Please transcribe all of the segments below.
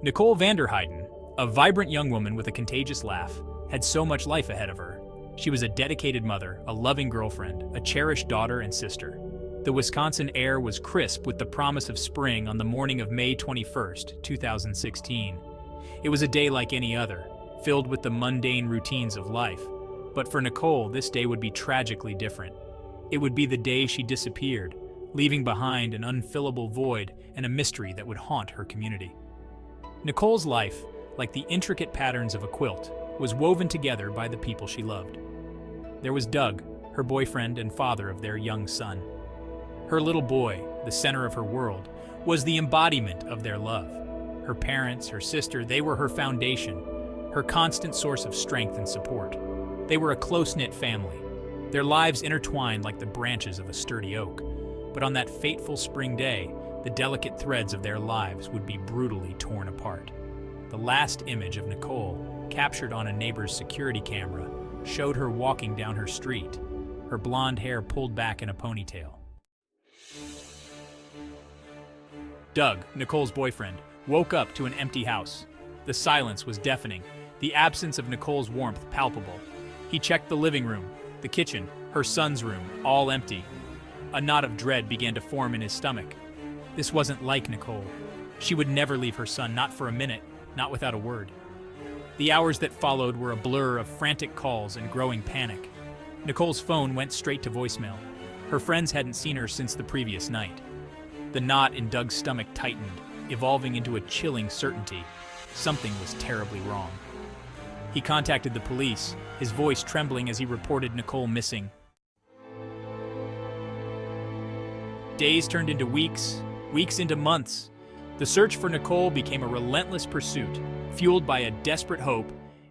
Nicole Vanderheyden, a vibrant young woman with a contagious laugh, had so much life ahead of her. She was a dedicated mother, a loving girlfriend, a cherished daughter and sister. The Wisconsin air was crisp with the promise of spring on the morning of May 21st, 2016. It was a day like any other, filled with the mundane routines of life. But for Nicole, this day would be tragically different. It would be the day she disappeared, leaving behind an unfillable void and a mystery that would haunt her community. Nicole's life, like the intricate patterns of a quilt, was woven together by the people she loved. There was Doug, her boyfriend and father of their young son. Her little boy, the center of her world, was the embodiment of their love. Her parents, her sister, they were her foundation, her constant source of strength and support. They were a close-knit family, their lives intertwined like the branches of a sturdy oak. But on that fateful spring day, the delicate threads of their lives would be brutally torn apart. The last image of Nicole, captured on a neighbor's security camera, showed her walking down her street, her blonde hair pulled back in a ponytail. Doug, Nicole's boyfriend, woke up to an empty house. The silence was deafening, the absence of Nicole's warmth palpable. He checked the living room, the kitchen, her son's room, all empty. A knot of dread began to form in his stomach. This wasn't like Nicole. She would never leave her son, not for a minute, not without a word. The hours that followed were a blur of frantic calls and growing panic. Nicole's phone went straight to voicemail. Her friends hadn't seen her since the previous night. The knot in Doug's stomach tightened, evolving into a chilling certainty. Something was terribly wrong. He contacted the police, his voice trembling as he reported Nicole missing. Days turned into weeks, weeks into months. The search for Nicole became a relentless pursuit, fueled by a desperate hope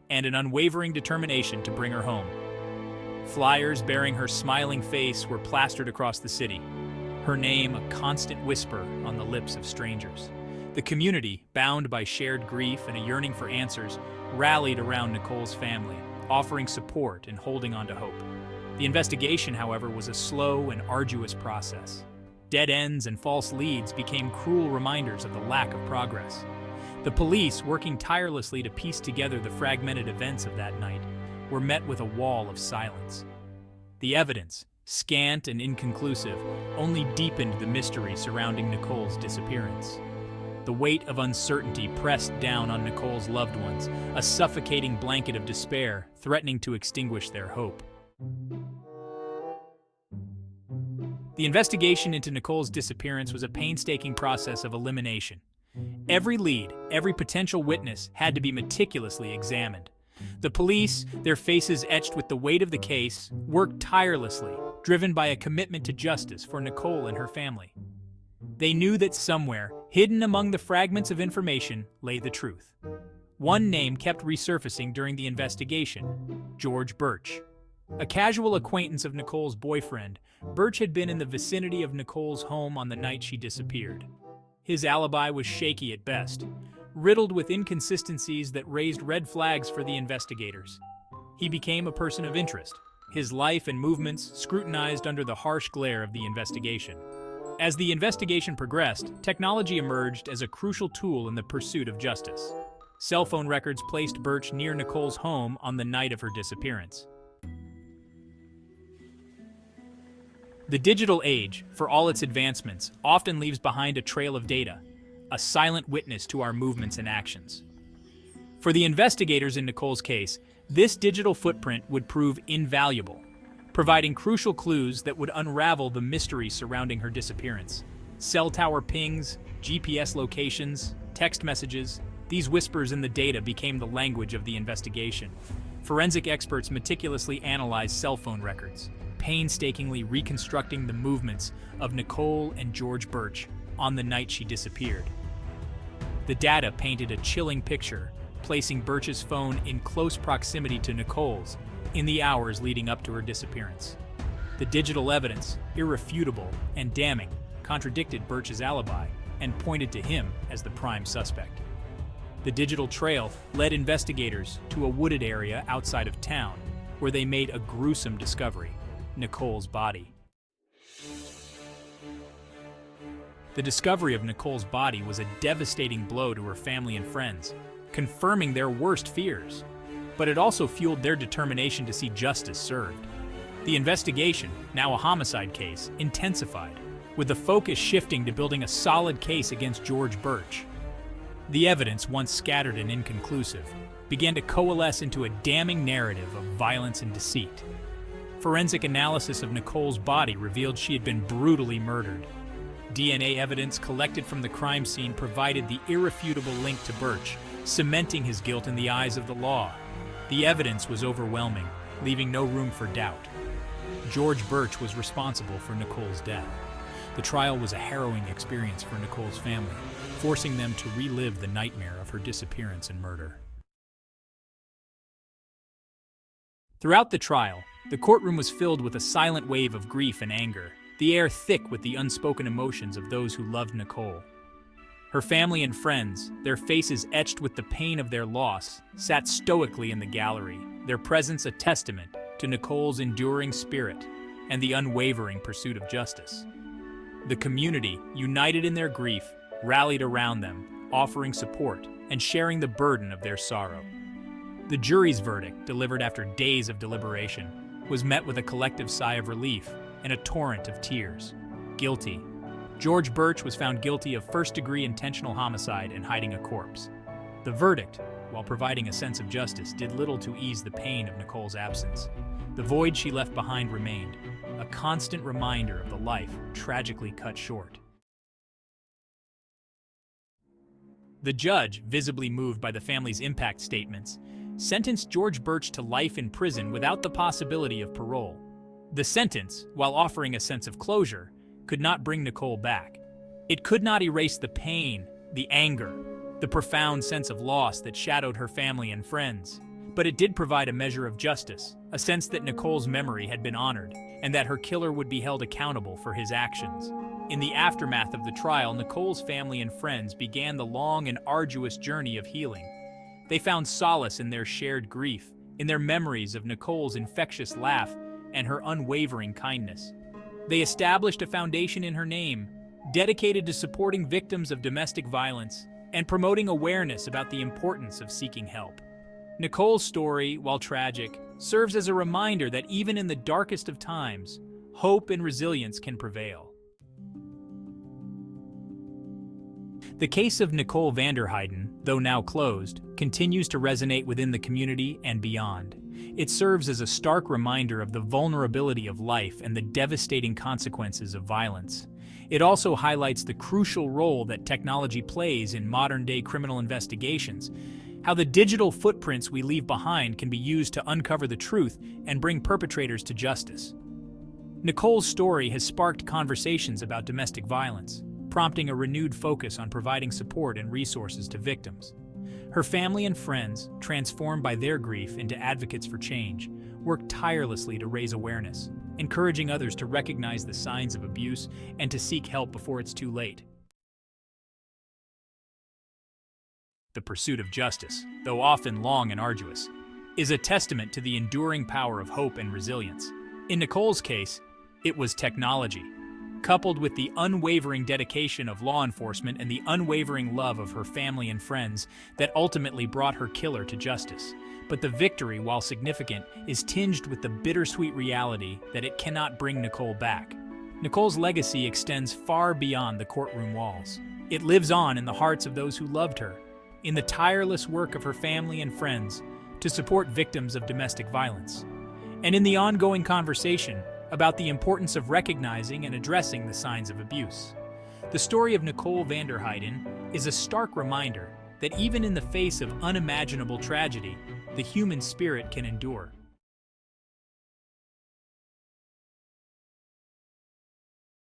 and an unwavering determination to bring her home. Flyers bearing her smiling face were plastered across the city, her name a constant whisper on the lips of strangers. The community, bound by shared grief and a yearning for answers, rallied around Nicole's family, offering support and holding on to hope. The investigation, however, was a slow and arduous process. Dead ends and false leads became cruel reminders of the lack of progress. The police, working tirelessly to piece together the fragmented events of that night, were met with a wall of silence. The evidence, scant and inconclusive, only deepened the mystery surrounding Nicole's disappearance. The weight of uncertainty pressed down on Nicole's loved ones, a suffocating blanket of despair threatening to extinguish their hope. The investigation into Nicole's disappearance was a painstaking process of elimination. Every lead, every potential witness had to be meticulously examined. The police, their faces etched with the weight of the case, worked tirelessly, driven by a commitment to justice for Nicole and her family. They knew that somewhere, hidden among the fragments of information, lay the truth. One name kept resurfacing during the investigation: George Birch. A casual acquaintance of Nicole's boyfriend, Birch had been in the vicinity of Nicole's home on the night she disappeared. His alibi was shaky at best, riddled with inconsistencies that raised red flags for the investigators. He became a person of interest, his life and movements scrutinized under the harsh glare of the investigation. As the investigation progressed, technology emerged as a crucial tool in the pursuit of justice. Cell phone records placed Birch near Nicole's home on the night of her disappearance. The digital age, for all its advancements, often leaves behind a trail of data, a silent witness to our movements and actions. For the investigators in Nicole's case, this digital footprint would prove invaluable, providing crucial clues that would unravel the mystery surrounding her disappearance. Cell tower pings, GPS locations, text messages, these whispers in the data became the language of the investigation. Forensic experts meticulously analyzed cell phone records, painstakingly reconstructing the movements of Nicole and George Birch on the night she disappeared. The data painted a chilling picture, placing Birch's phone in close proximity to Nicole's in the hours leading up to her disappearance. The digital evidence, irrefutable and damning, contradicted Birch's alibi and pointed to him as the prime suspect. The digital trail led investigators to a wooded area outside of town, where they made a gruesome discovery: Nicole's body. The discovery of Nicole's body was a devastating blow to her family and friends, confirming their worst fears. But it also fueled their determination to see justice served. The investigation, now a homicide case, intensified, with the focus shifting to building a solid case against George Birch. The evidence, once scattered and inconclusive, began to coalesce into a damning narrative of violence and deceit. Forensic analysis of Nicole's body revealed she had been brutally murdered. DNA evidence collected from the crime scene provided the irrefutable link to Birch, cementing his guilt in the eyes of the law. The evidence was overwhelming, leaving no room for doubt. George Birch was responsible for Nicole's death. The trial was a harrowing experience for Nicole's family, forcing them to relive the nightmare of her disappearance and murder. Throughout the trial, the courtroom was filled with a silent wave of grief and anger, the air thick with the unspoken emotions of those who loved Nicole. Her family and friends, their faces etched with the pain of their loss, sat stoically in the gallery, their presence a testament to Nicole's enduring spirit and the unwavering pursuit of justice. The community, united in their grief, rallied around them, offering support and sharing the burden of their sorrow. The jury's verdict, delivered after days of deliberation, was met with a collective sigh of relief and a torrent of tears. Guilty. George Birch was found guilty of first-degree intentional homicide and hiding a corpse. The verdict, while providing a sense of justice, did little to ease the pain of Nicole's absence. The void she left behind remained, a constant reminder of the life tragically cut short. The judge, visibly moved by the family's impact statements, sentenced George Birch to life in prison without the possibility of parole. The sentence, while offering a sense of closure, could not bring Nicole back. It could not erase the pain, the anger, the profound sense of loss that shadowed her family and friends. But it did provide a measure of justice, a sense that Nicole's memory had been honored, and that her killer would be held accountable for his actions. In the aftermath of the trial, Nicole's family and friends began the long and arduous journey of healing. They found solace in their shared grief, in their memories of Nicole's infectious laugh and her unwavering kindness. They established a foundation in her name, dedicated to supporting victims of domestic violence and promoting awareness about the importance of seeking help. Nicole's story, while tragic, serves as a reminder that even in the darkest of times, hope and resilience can prevail. The case of Nicole Vanderheyden, though now closed, continues to resonate within the community and beyond. It serves as a stark reminder of the vulnerability of life and the devastating consequences of violence. It also highlights the crucial role that technology plays in modern-day criminal investigations, how the digital footprints we leave behind can be used to uncover the truth and bring perpetrators to justice. Nicole's story has sparked conversations about domestic violence, prompting a renewed focus on providing support and resources to victims. Her family and friends, transformed by their grief into advocates for change, work tirelessly to raise awareness, encouraging others to recognize the signs of abuse and to seek help before it's too late. The pursuit of justice, though often long and arduous, is a testament to the enduring power of hope and resilience. In Nicole's case, it was technology, coupled with the unwavering dedication of law enforcement and the unwavering love of her family and friends, that ultimately brought her killer to justice. But the victory, while significant, is tinged with the bittersweet reality that it cannot bring Nicole back. Nicole's legacy extends far beyond the courtroom walls. It lives on in the hearts of those who loved her, in the tireless work of her family and friends to support victims of domestic violence, and in the ongoing conversation about the importance of recognizing and addressing the signs of abuse. The story of Nicole Vanderheyden is a stark reminder that even in the face of unimaginable tragedy, the human spirit can endure.